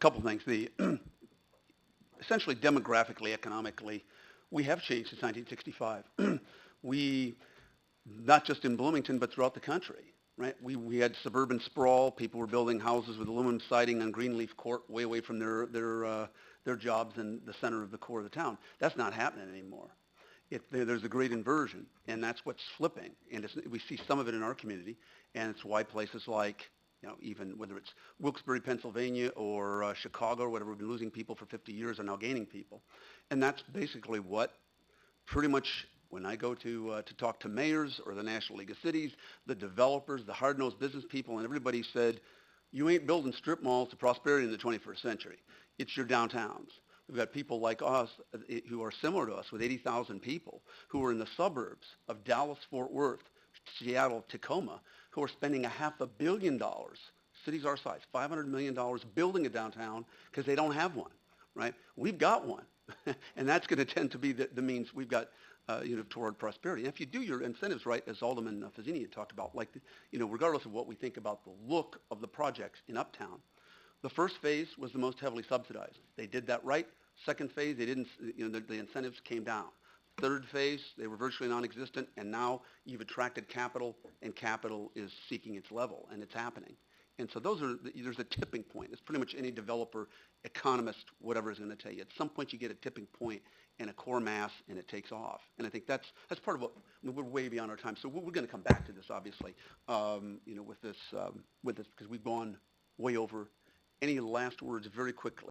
couple things. The essentially demographically, economically, we have changed since 1965. We, not just in Bloomington, but throughout the country, right? We had suburban sprawl. People were building houses with aluminum siding on Greenleaf Court, way away from their jobs in the center of the core of the town. That's not happening anymore. There's a great inversion, and that's what's flipping. And we see some of it in our community, and it's why places like, even whether it's Wilkes-Barre, Pennsylvania, or Chicago, or whatever, we've been losing people for 50 years are now gaining people. And that's basically what pretty much when I go to talk to mayors or the National League of Cities, the developers, the hard-nosed business people, and everybody said, you ain't building strip malls to prosperity in the 21st century. It's your downtowns. We've got people like us who are similar to us with 80,000 people who are in the suburbs of Dallas, Fort Worth, Seattle, Tacoma, who are spending $500 million, cities our size, $500 million building a downtown because they don't have one, right? We've got one, and that's going to tend to be the means we've got toward prosperity. And if you do your incentives right, as Alderman Fazzini had talked about, like, regardless of what we think about the look of the projects in Uptown, the first phase was the most heavily subsidized. They did that right. Second phase, they didn't, the incentives came down. Third phase, they were virtually non-existent, and now you've attracted capital, and capital is seeking its level, and it's happening. And so there's a tipping point. It's pretty much any developer, economist, whatever is going to tell you. At some point, you get a tipping point and a core mass, and it takes off. And I think that's part of what, we're way beyond our time. So we're going to come back to this, obviously, with this, because we've gone way over. Any last words very quickly?